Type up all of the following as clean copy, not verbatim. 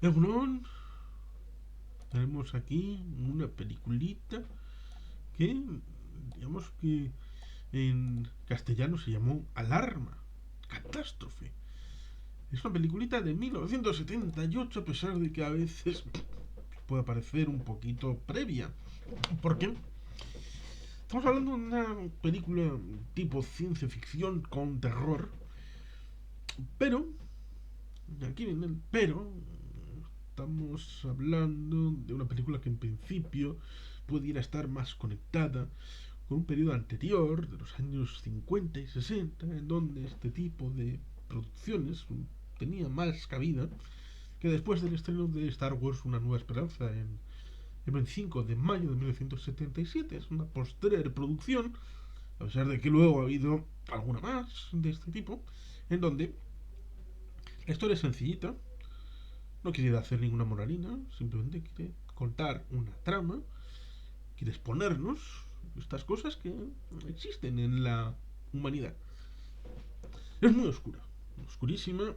Egunon, tenemos aquí una peliculita que, digamos que en castellano se llamó Alarma, Catástrofe. Es una peliculita de 1978, a pesar de que a veces puede parecer un poquito previa. ¿Por qué? Estamos hablando de una película tipo ciencia ficción con terror, pero, aquí viene el pero, estamos hablando de una película que en principio pudiera estar más conectada con un periodo anterior, de los años 50 y 60, en donde este tipo de producciones tenía más cabida que después del estreno de Star Wars Una Nueva Esperanza en el 25 de mayo de 1977. Es una postrer producción, a pesar de que luego ha habido alguna más de este tipo, en donde la historia es sencillita, no quiere hacer ninguna moralina, simplemente quiere contar una trama, quiere exponernos estas cosas que existen en la humanidad. Es muy oscura, oscurísima,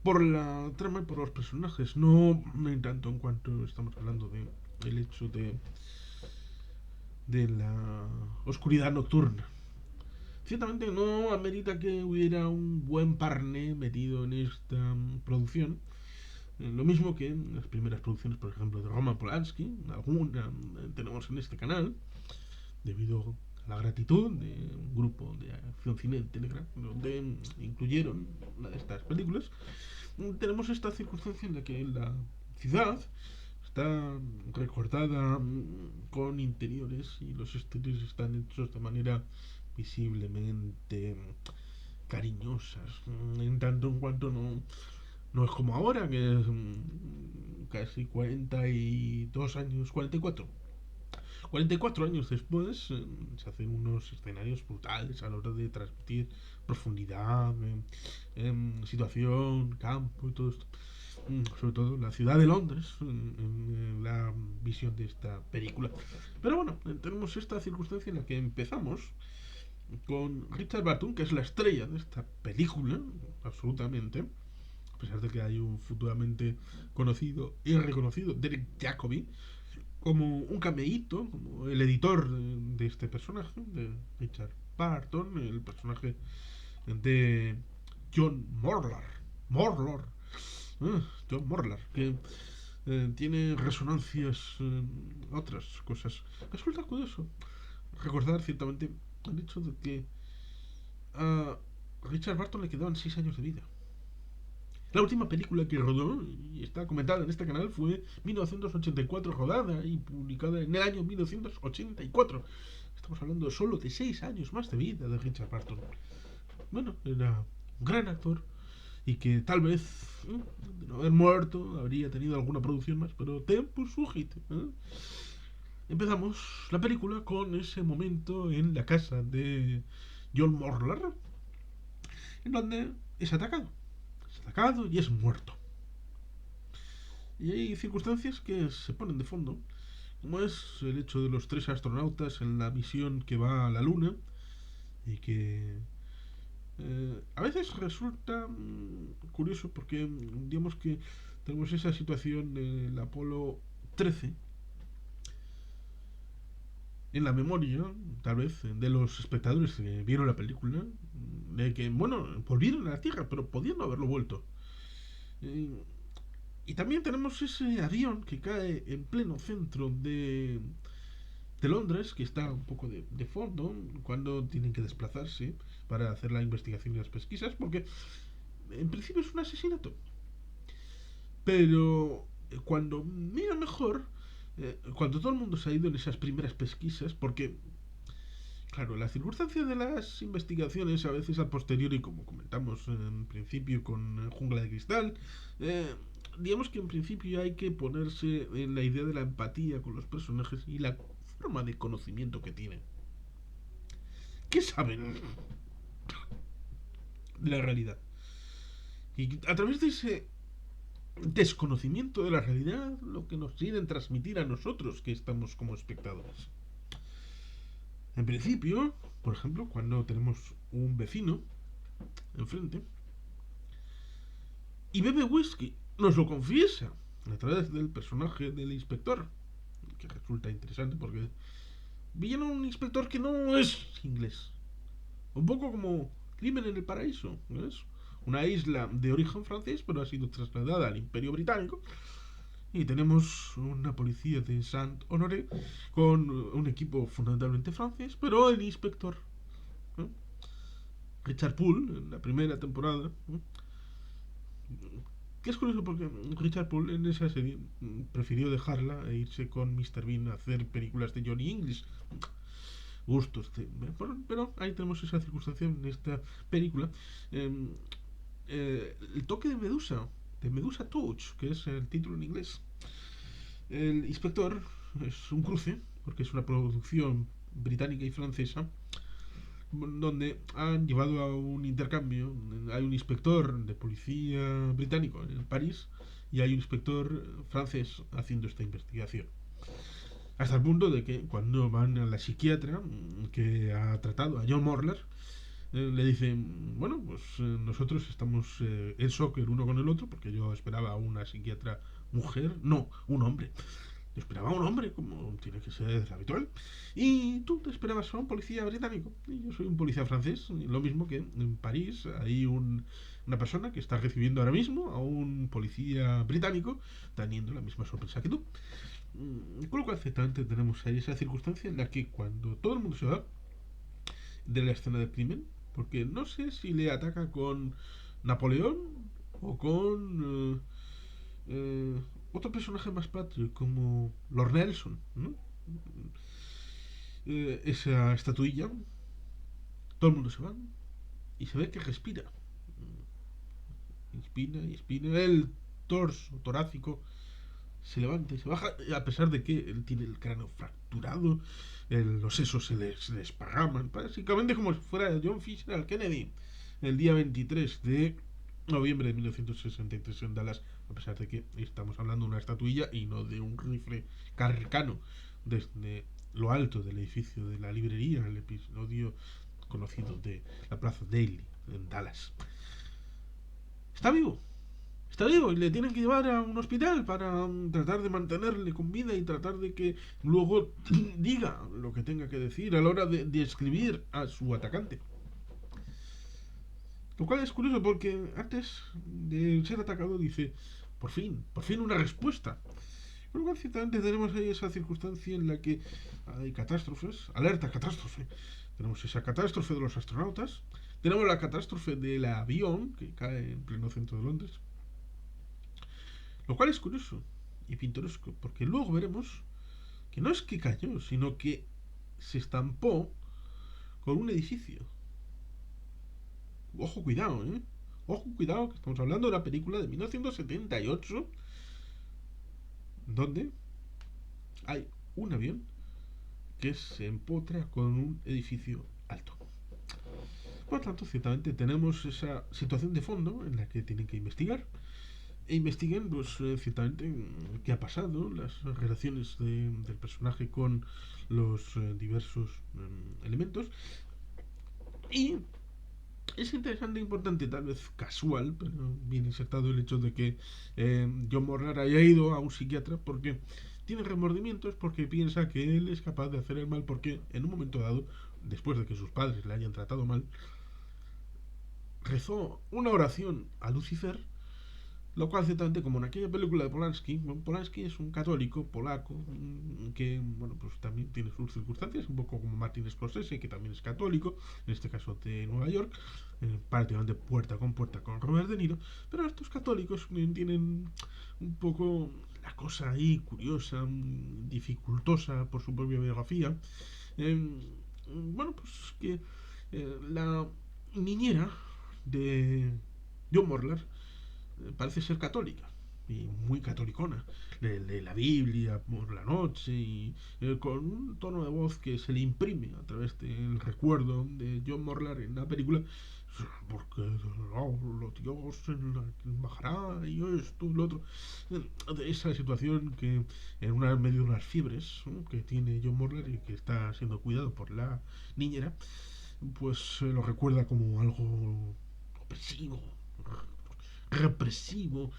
por la trama y por los personajes, no en tanto en cuanto estamos hablando de el hecho de la oscuridad nocturna. Ciertamente no amerita que hubiera un buen parné metido en esta producción. Lo mismo que en las primeras producciones, por ejemplo, de Roman Polanski, alguna tenemos en este canal, debido a la gratitud de un grupo de acción cine de Telegram, donde incluyeron una de estas películas. Tenemos esta circunstancia en la que la ciudad está recortada con interiores y los exteriores están hechos de manera visiblemente cariñosas, en tanto en cuanto no es como ahora, que es casi 42 años, 44 años después, se hacen unos escenarios brutales a la hora de transmitir profundidad, situación, campo y todo esto. Sobre todo la ciudad de Londres, en la visión de esta película. Pero bueno, tenemos esta circunstancia en la que empezamos con Richard Burton, que es la estrella de esta película, absolutamente, a pesar de que hay un futuramente conocido y reconocido Derek Jacobi, como un cameíto, como el editor de este personaje, de Richard Barton, el personaje de John Morlar. Morlor. John Morlar, que tiene resonancias en otras cosas. Resulta curioso recordar ciertamente el hecho de que a Richard Barton le quedaban 6 años de vida. La última película que rodó, y está comentada en este canal, fue 1984, rodada y publicada en el año 1984. Estamos hablando solo de 6 años más de vida de Richard Barton. Bueno, era un gran actor y que tal vez, de no haber muerto, habría tenido alguna producción más, pero tempus fugit. Empezamos la película con ese momento en la casa de John Morlar, en donde es atacado. Es atacado y es muerto. Y hay circunstancias que se ponen de fondo, como es el hecho de los 3 astronautas en la misión que va a la Luna y que a veces resulta curioso porque digamos que tenemos esa situación del Apolo 13 en la memoria, tal vez, de los espectadores que vieron la película, de que, bueno, volvieron a la Tierra, pero podían no haberlo vuelto. Eh, y también tenemos ese avión que cae en pleno centro de Londres, que está un poco de fondo cuando tienen que desplazarse para hacer la investigación y las pesquisas, porque en principio es un asesinato. Pero cuando mira mejor, cuando todo el mundo se ha ido en esas primeras pesquisas, porque, claro, la circunstancia de las investigaciones a veces a posteriori, como comentamos en principio con Jungla de Cristal, eh, digamos que en principio hay que ponerse en la idea de la empatía con los personajes y la forma de conocimiento que tienen. ¿Qué saben de la realidad? Y a través de ese desconocimiento de la realidad, lo que nos quieren transmitir a nosotros que estamos como espectadores. En principio, por ejemplo, cuando tenemos un vecino enfrente, y bebe whisky. Nos lo confiesa a través del personaje del inspector, que resulta interesante porque viene un inspector que no es inglés. Un poco como Crimen en el Paraíso, ¿no es? Una isla de origen francés, pero ha sido trasladada al Imperio Británico. Y tenemos una policía de Saint-Honoré con un equipo fundamentalmente francés, pero el inspector, ¿no? Richard Poole, en la primera temporada, ¿no? Que es curioso porque Richard Poole en esa serie prefirió dejarla e irse con Mr. Bean a hacer películas de Johnny English. Gustos. Pero ahí tenemos esa circunstancia en esta película. Eh, el toque de Medusa Touch, que es el título en inglés. El inspector es un cruce, porque es una producción británica y francesa, donde han llevado a un intercambio. Hay un inspector de policía británico en París y hay un inspector francés haciendo esta investigación. Hasta el punto de que cuando van a la psiquiatra que ha tratado a John Morler, le dicen, bueno, pues nosotros estamos en shock el uno con el otro, porque yo esperaba a una psiquiatra mujer, no, un hombre. Yo esperaba a un hombre, como tiene que ser habitual. Y tú te esperabas a un policía británico. Y yo soy un policía francés. Lo mismo que en París hay una persona que está recibiendo ahora mismo a un policía británico, teniendo la misma sorpresa que tú. Con lo cual, ciertamente tenemos ahí esa circunstancia en la que cuando todo el mundo se va de la escena del crimen, porque no sé si le ataca con Napoleón o con otro personaje más patrio como Lord Nelson, ¿no? Esa estatuilla, todo el mundo se va y se ve que respira. Inspira y expira. El torso torácico se levanta y se baja, a pesar de que él tiene el cráneo fracturado, los sesos se les pagaman, básicamente como si fuera John Fisher al Kennedy, el día 23 de noviembre de 1963 en Dallas, a pesar de que estamos hablando de una estatuilla y no de un rifle carcano desde lo alto del edificio de la librería, el episodio conocido de la Plaza Daly en Dallas. Está vivo, está vivo y le tienen que llevar a un hospital para tratar de mantenerle con vida y tratar de que luego diga lo que tenga que decir a la hora de escribir a su atacante. Lo cual es curioso porque antes de ser atacado dice, por fin una respuesta. Por lo cual ciertamente tenemos ahí esa circunstancia en la que hay catástrofes, alerta catástrofe. Tenemos esa catástrofe de los astronautas, tenemos la catástrofe del avión que cae en pleno centro de Londres. Lo cual es curioso y pintoresco, porque luego veremos que no es que cayó, sino que se estampó con un edificio. Ojo, cuidado, ¿eh? Ojo, cuidado, que estamos hablando de una película de 1978, donde hay un avión que se empotra con un edificio alto. Por lo tanto, ciertamente tenemos esa situación de fondo en la que tienen que investigar e investiguen, pues, ciertamente qué ha pasado, las relaciones del personaje con los diversos elementos. Y es interesante e importante, tal vez casual, pero bien insertado el hecho de que John Mornar haya ido a un psiquiatra porque tiene remordimientos, porque piensa que él es capaz de hacer el mal, porque en un momento dado, después de que sus padres le hayan tratado mal, rezó una oración a Lucifer. Lo cual, ciertamente, como en aquella película de Polanski, bueno, Polanski es un católico polaco que, bueno, pues también tiene sus circunstancias, un poco como Martin Scorsese, que también es católico, en este caso de Nueva York, prácticamente puerta con Robert De Niro, pero estos católicos tienen un poco la cosa ahí curiosa, dificultosa por su propia biografía. Eh, bueno, pues que la niñera de John Morlar parece ser católica y muy catolicona. Lee la Biblia por la noche y con un tono de voz que se le imprime a través del recuerdo de John Morlar en la película. Porque Dios bajará y esto y lo otro. Esa situación que en medio de unas fiebres, ¿no?, que tiene John Morlar y que está siendo cuidado por la niñera, pues lo recuerda como algo opresivo, represivo,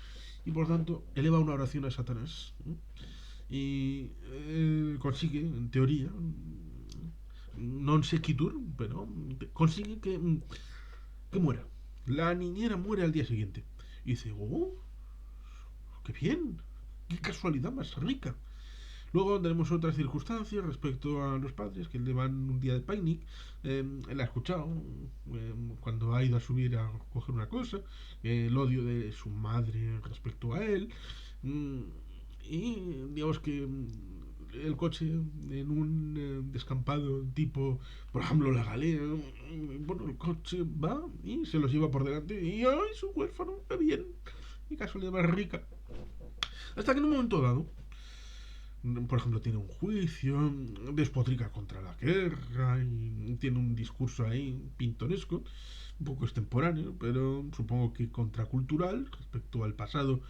y por tanto eleva una oración a Satanás. Y consigue, en teoría, non sequitur, pero consigue que muera. La niñera muere al día siguiente. Y dice, oh, qué bien, qué casualidad más rica. Luego tenemos otras circunstancias respecto a los padres que le van un día de picnic. Él ha escuchado cuando ha ido a subir a coger una cosa, el odio de su madre respecto a él. mm, y digamos que el coche en un descampado tipo, por ejemplo, la galera, bueno, el coche va y se los lleva por delante y ¡ay, su huérfano! ¡Qué bien! Y casualidad más rica. Hasta que en un momento dado, por ejemplo, tiene un juicio, despotrica contra la guerra y tiene un discurso ahí pintoresco, un poco extemporáneo, pero supongo que contracultural respecto al pasado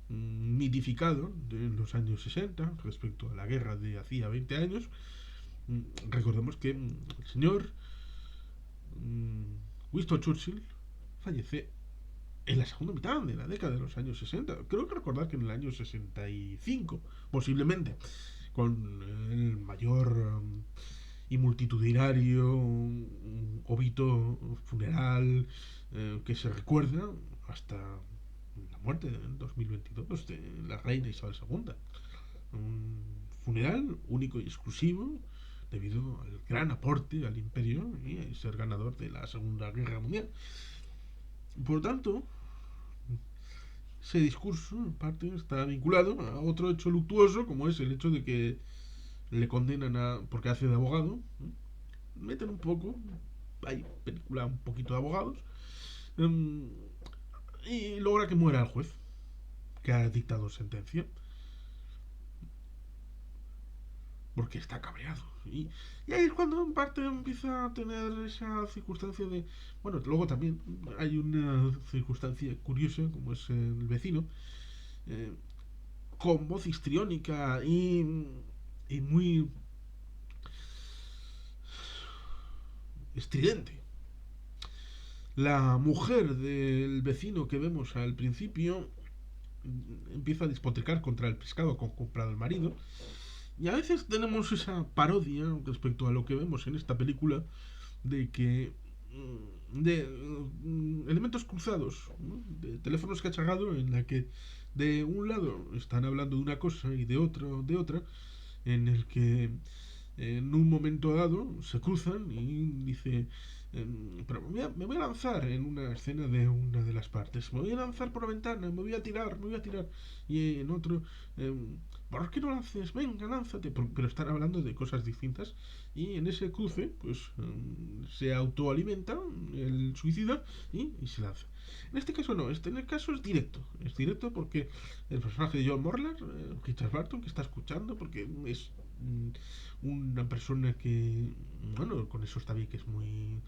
mitificado de los años 60, respecto a la guerra de hacía 20 años. Recordemos que el señor Winston Churchill fallece en la segunda mitad de la década de los años 60. Creo que recordar que en el año 65, posiblemente, con el mayor y multitudinario obito funeral que se recuerda hasta la muerte en 2022 de la reina Isabel II. Un funeral único y exclusivo debido al gran aporte al imperio y ser ganador de la Segunda Guerra Mundial. Por tanto, ese discurso en parte está vinculado a otro hecho luctuoso, como es el hecho de que le condenan a porque hace de abogado. Meten un poco, hay película un poquito de abogados, um, y logra que muera el juez que ha dictado sentencia porque está cabreado. Y ahí es cuando en parte empieza a tener esa circunstancia de... Bueno, luego también hay una circunstancia curiosa, como es el vecino, eh, con voz histriónica y muy estridente. La mujer del vecino que vemos al principio empieza a despotricar contra el pescado que ha comprado el marido. Y a veces tenemos esa parodia respecto a lo que vemos en esta película de que de elementos cruzados, ¿no? De teléfonos cacharrados en la que de un lado están hablando de una cosa y de otro de otra, en el que en un momento dado se cruzan y dice pero me voy a lanzar en una escena de una de las partes, me voy a lanzar por la ventana, me voy a tirar, me voy a tirar, y en otro eh, ¿por qué no lances? Venga, lánzate. Pero están hablando de cosas distintas. Y en ese cruce, pues se autoalimenta el suicida y se lanza. En este caso no, en el caso es directo. Es directo porque el personaje de John Morlar, Richard Barton, que está escuchando, porque es una persona que, bueno, con eso está bien, que es muy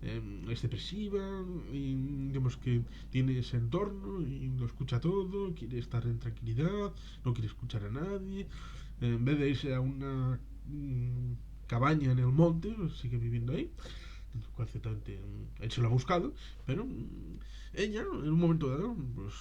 es depresiva y digamos que tiene ese entorno y lo escucha todo, quiere estar en tranquilidad, no quiere escuchar a nadie, en vez de irse a una cabaña en el monte, sigue viviendo ahí, lo cual ciertamente él se lo ha buscado, pero ella en un momento dado pues,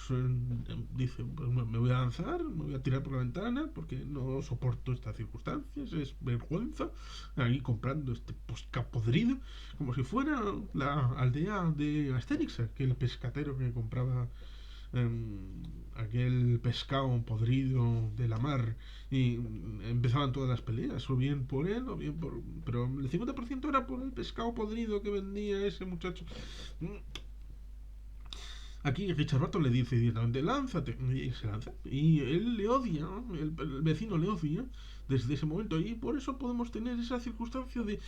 dice, pues me voy a lanzar, me voy a tirar por la ventana porque no soporto estas circunstancias, es vergüenza, ahí comprando este pescado podrido, como si fuera la aldea de Asterix, aquel pescatero que compraba aquel pescado podrido de la mar y empezaban todas las peleas, o bien por él o bien por... Pero el 50% era por el pescado podrido que vendía ese muchacho. Aquí Richard Barton le dice directamente, lánzate, y se lanza. Y él le odia, el vecino le odia desde ese momento. Y por eso podemos tener esa circunstancia de,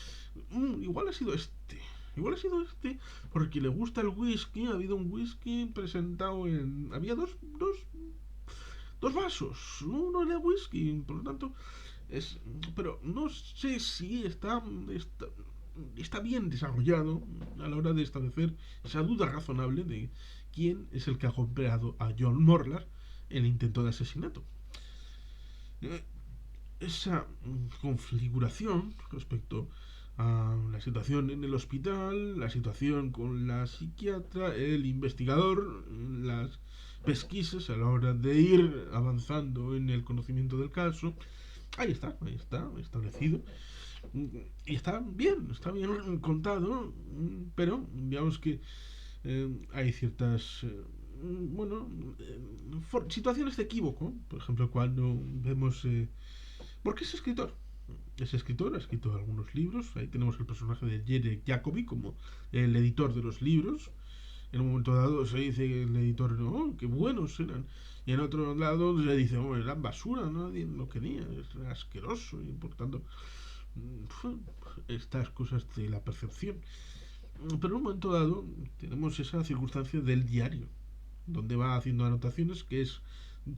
igual ha sido este. Igual ha sido este, porque le gusta el whisky. Ha habido un whisky presentado en... Había dos vasos. Uno era whisky, por lo tanto... pero no sé si está bien desarrollado a la hora de establecer esa duda razonable de quién es el que ha golpeado a John Morlar en el intento de asesinato. Esa configuración respecto a la situación en el hospital, la situación con la psiquiatra, el investigador, las pesquisas a la hora de ir avanzando en el conocimiento del caso. Ahí está, establecido. Y está bien contado, pero digamos que hay ciertas, situaciones de equívoco. Por ejemplo, cuando vemos... porque es escritor. Es escritor, ha escrito algunos libros. Ahí tenemos el personaje de Jere Jacobi como el editor de los libros. En un momento dado se dice que el editor, no, qué buenos eran. Y en otro lado se dice, oh, eran basura, nadie lo quería, es asqueroso. Y por tanto, estas cosas de la percepción. Pero en un momento dado tenemos esa circunstancia del diario, donde va haciendo anotaciones, que es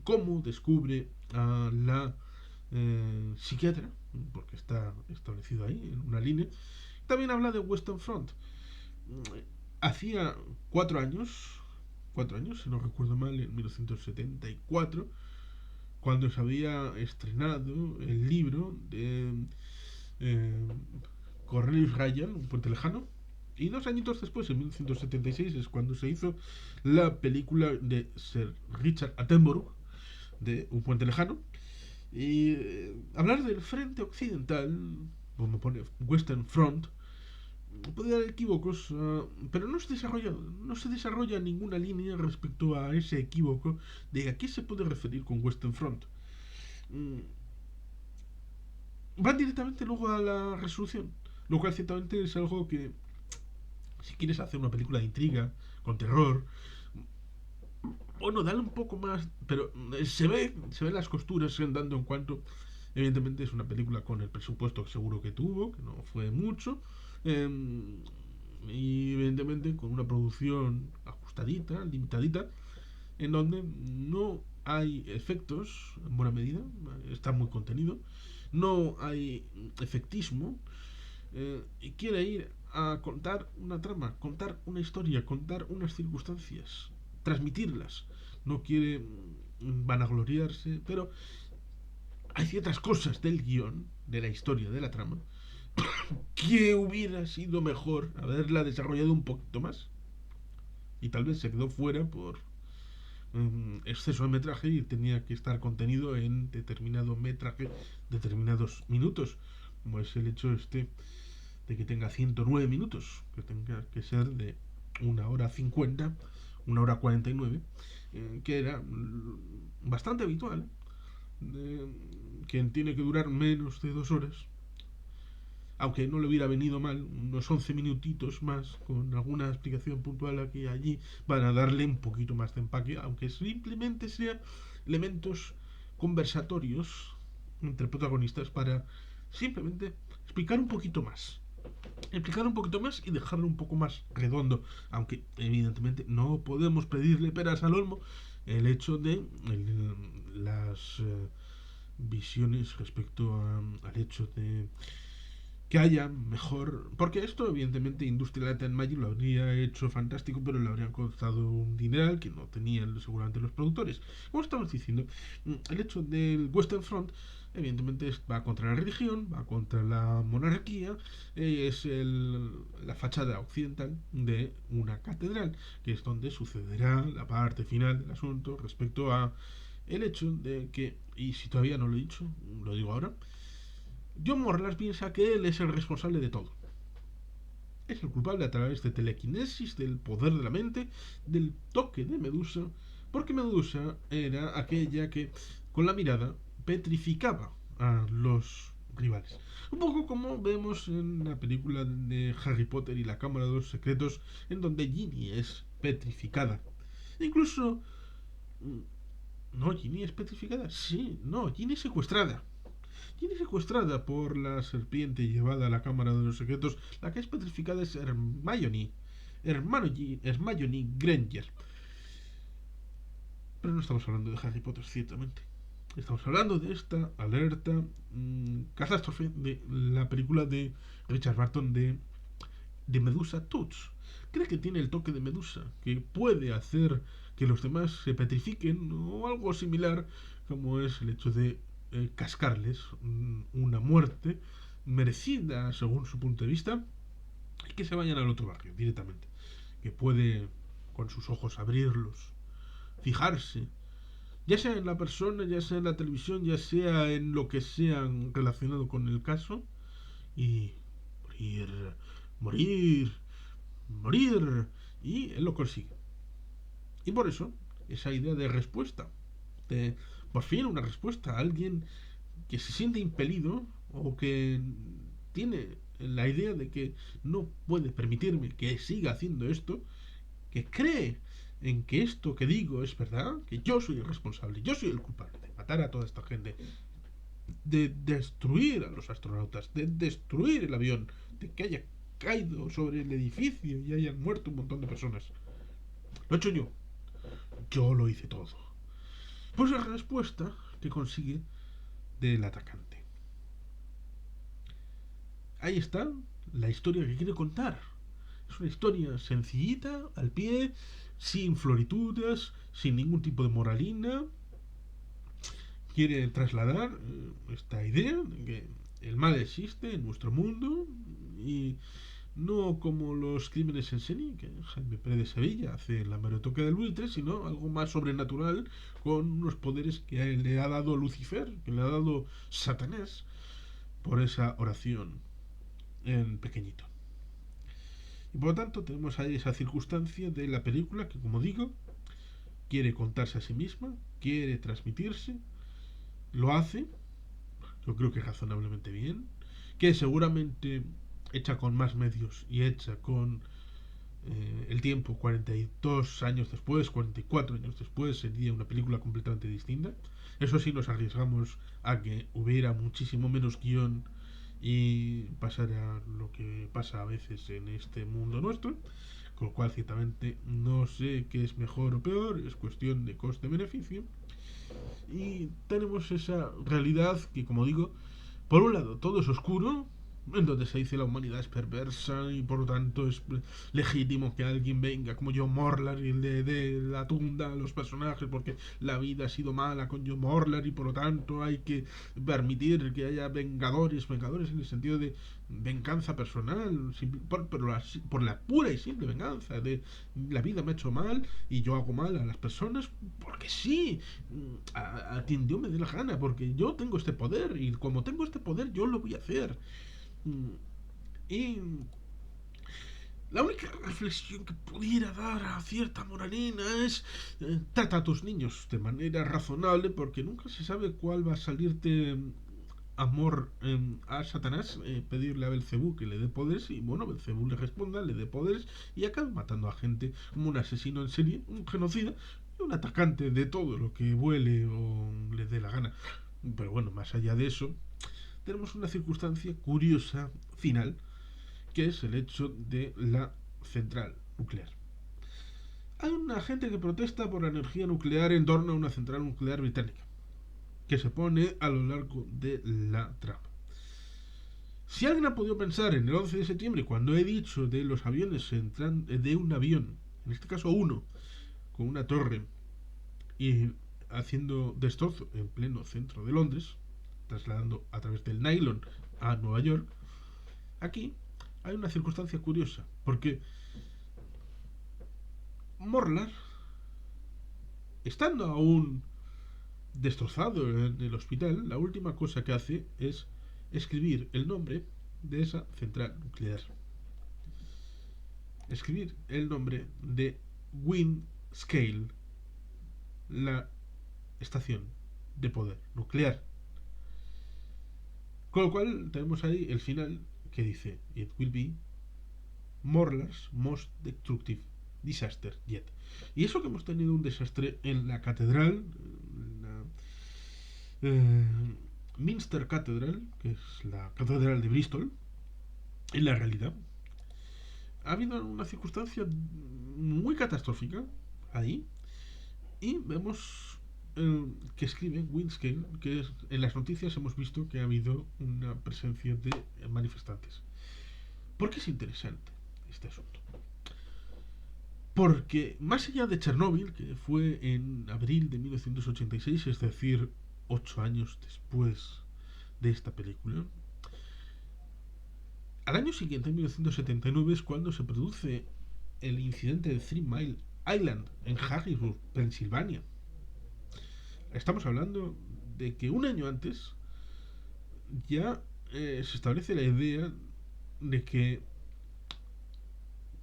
cómo descubre a la psiquiatra, porque está establecido ahí en una línea. También habla de Western Front. Hacía 4 años, si no recuerdo mal, en 1974, cuando se había estrenado el libro de eh, Cornelius Ryan, Un puente lejano, y 2 añitos después, en 1976, es cuando se hizo la película de Sir Richard Attenborough, de Un puente lejano. Y hablar del frente occidental, como pone Western Front, puede dar equívocos, pero no se desarrolla ninguna línea respecto a ese equívoco de a qué se puede referir con Western Front. Mm, Van directamente luego a la resolución, lo cual ciertamente es algo que, si quieres hacer una película de intriga, con terror, bueno, dale un poco más, pero se ven las costuras en dando en cuanto, evidentemente es una película con el presupuesto que seguro que tuvo, que no fue mucho, eh, y evidentemente con una producción ajustadita, limitadita, en donde no hay efectos en buena medida, está muy contenido, no hay efectismo, y quiere ir a contar una trama, contar una historia, contar unas circunstancias, transmitirlas. No quiere vanagloriarse, pero hay ciertas cosas del guión, de la historia, de la trama, que hubiera sido mejor haberla desarrollado un poquito más. Y tal vez se quedó fuera por exceso de metraje y tenía que estar contenido en determinado metraje, determinados minutos, como es el hecho de que tenga 109 minutos, que tenga que ser de 1 hora 50, 1 hora 49, que era bastante habitual, que tiene que durar menos de 2 horas, aunque no le hubiera venido mal unos 11 minutitos más con alguna explicación puntual aquí y allí para darle un poquito más de empaque, aunque simplemente sea elementos conversatorios entre protagonistas para simplemente explicar un poquito más y dejarlo un poco más redondo, aunque evidentemente no podemos pedirle peras al olmo el hecho de las visiones respecto al hecho de que haya mejor. Porque esto, evidentemente, Industrial Light and Magic lo habría hecho fantástico, pero le habrían costado un dineral que no tenían seguramente los productores. Como estamos diciendo, el hecho del Western Front, evidentemente, va contra la religión, va contra la monarquía, es la fachada occidental de una catedral, que es donde sucederá la parte final del asunto respecto a el hecho de que, y si todavía no lo he dicho, lo digo ahora, John Morlas piensa que él es el responsable de todo. Es el culpable a través de telequinesis, del poder de la mente, del toque de Medusa, porque Medusa era aquella que, con la mirada, petrificaba a los rivales. Un poco como vemos en la película de Harry Potter y la Cámara de los Secretos, en donde Ginny es petrificada. Incluso... ¿No, Ginny es petrificada? Sí, no, Ginny es secuestrada. Ginny es secuestrada por la serpiente y llevada a la Cámara de los Secretos. La que es petrificada es Hermione Granger. Pero no estamos hablando de Harry Potter, ciertamente. Estamos hablando de esta alerta catástrofe de la película de Richard Burton de Medusa Touch. Cree que tiene el toque de Medusa, que puede hacer que los demás se petrifiquen o algo similar, como es el hecho de cascarles una muerte merecida según su punto de vista y que se vayan al otro barrio directamente, que puede con sus ojos abrirlos fijarse, ya sea en la persona, ya sea en la televisión, ya sea en lo que sea relacionado con el caso, y morir, morir, morir, y él lo consigue. Y por eso, esa idea de respuesta, de por fin una respuesta a alguien que se siente impelido o que tiene la idea de que no puede permitirme que siga haciendo esto, que cree en que esto que digo es verdad, que yo soy el responsable, yo soy el culpable de matar a toda esta gente, de destruir a los astronautas, de destruir el avión, de que haya caído sobre el edificio y hayan muerto un montón de personas. Lo he hecho yo lo hice todo. Pues la respuesta que consigue del atacante. Ahí está la historia que quiere contar. Es una historia sencillita, al pie, sin florituras, sin ningún tipo de moralina. Quiere trasladar esta idea de que el mal existe en nuestro mundo y no como los crímenes en serie que Jaime Pérez de Sevilla hace en la meroteca del buitre, sino algo más sobrenatural con unos poderes que le ha dado Lucifer, que le ha dado Satanás por esa oración en pequeñito. Y por lo tanto tenemos ahí esa circunstancia de la película que, como digo, quiere contarse a sí misma, quiere transmitirse, lo hace, yo creo que razonablemente bien, que seguramente hecha con más medios y hecha con el tiempo, 42 años después, 44 años después, sería una película completamente distinta. Eso sí, nos arriesgamos a que hubiera muchísimo menos guión y pasara lo que pasa a veces en este mundo nuestro, con lo cual ciertamente no sé qué es mejor o peor, es cuestión de coste-beneficio. Y tenemos esa realidad que, como digo, por un lado todo es oscuro, en donde se dice la humanidad es perversa y por lo tanto es legítimo que alguien venga como John Morlar y le dé la tunda a los personajes porque la vida ha sido mala con John Morlar y por lo tanto hay que permitir que haya vengadores en el sentido de venganza personal, por la pura y simple venganza de la vida me ha hecho mal y yo hago mal a las personas porque sí, a quien Dios me dé la gana, porque yo tengo este poder y como tengo este poder yo lo voy a hacer. Y la única reflexión que pudiera dar a cierta moralina es trata a tus niños de manera razonable porque nunca se sabe cuál va a salirte amor a Satanás, pedirle a Belcebú que le dé poderes y bueno, Belcebú le responda, le dé poderes y acabe matando a gente como un asesino en serie, un genocida, un atacante de todo lo que vuele o le dé la gana. Pero bueno, más allá de eso, tenemos una circunstancia curiosa final, que es el hecho de la central nuclear. Hay una gente que protesta por la energía nuclear en torno a una central nuclear británica, que se pone a lo largo de la trama. Si alguien ha podido pensar en el 11 de septiembre, cuando he dicho de los aviones de un avión, en este caso uno, con una torre y haciendo destrozo en pleno centro de Londres, trasladando a través del nylon a Nueva York, aquí hay una circunstancia curiosa, porque Morlar, estando aún destrozado en el hospital, la última cosa que hace es escribir el nombre de esa central nuclear. Escribir el nombre de Windscale, la estación de poder nuclear. Con lo cual tenemos ahí el final que dice: It will be Morlar's most destructive disaster yet. Y eso que hemos tenido un desastre en la catedral, la Minster Cathedral, que es la catedral de Bristol, en la realidad ha habido una circunstancia muy catastrófica ahí y vemos que escribe Windscale que en las noticias hemos visto que ha habido una presencia de manifestantes. ¿Por qué es interesante este asunto? Porque más allá de Chernóbil, que fue en abril de 1986, es decir, 8 años después de esta película, al año siguiente, en 1979, es cuando se produce el incidente de Three Mile Island, en Harrisburg, Pensilvania. Estamos hablando de que un año antes ya se establece la idea de que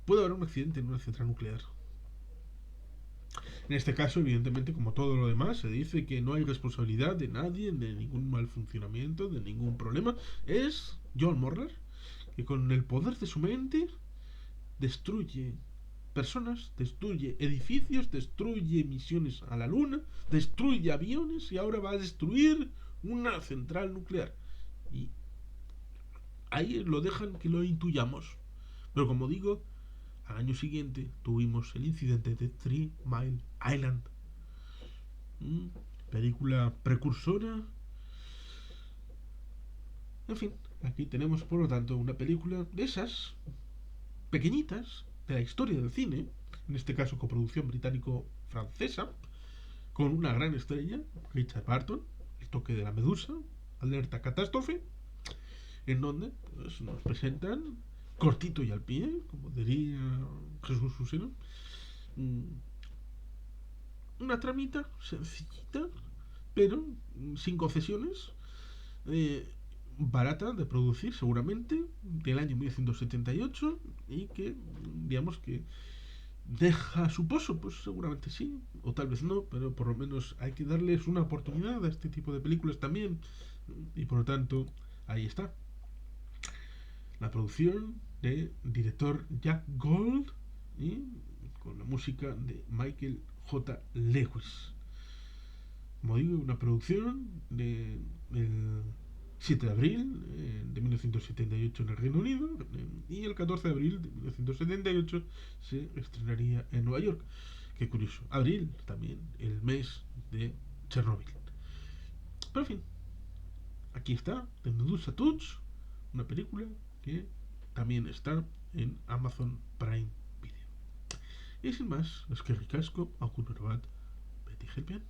puede haber un accidente en una central nuclear. En este caso, evidentemente, como todo lo demás, se dice que no hay responsabilidad de nadie, de ningún mal funcionamiento, de ningún problema. Es John Morler, que con el poder de su mente destruye personas, destruye edificios, destruye misiones a la luna, destruye aviones y ahora va a destruir una central nuclear. Y ahí lo dejan que lo intuyamos. Pero como digo, al año siguiente tuvimos el incidente de Three Mile Island. ¿Mm? Película precursora. En fin, aquí tenemos por lo tanto una película de esas pequeñitas de la historia del cine, en este caso coproducción británico-francesa, con una gran estrella, Richard Barton, El toque de la medusa, Alerta catástrofe, en donde pues, nos presentan cortito y al pie, como diría Jesús Suseno, una tramita sencillita, pero sin concesiones, eh, barata de producir seguramente, del año 1978 y que, digamos que deja su pozo, pues seguramente sí, o tal vez no, pero por lo menos hay que darles una oportunidad a este tipo de películas también, y por lo tanto, ahí está. La producción de director Jack Gold y con la música de Michael J. Lewis. Como digo, una producción del 7 de abril de 1978 en el Reino Unido y el 14 de abril de 1978 se estrenaría en Nueva York. Qué curioso. Abril también, el mes de Chernobyl. Pero en fin, aquí está, The Medusa Touch, una película que también está en Amazon Prime Video. Y sin más, es que ricasco, algún Betty Helpian.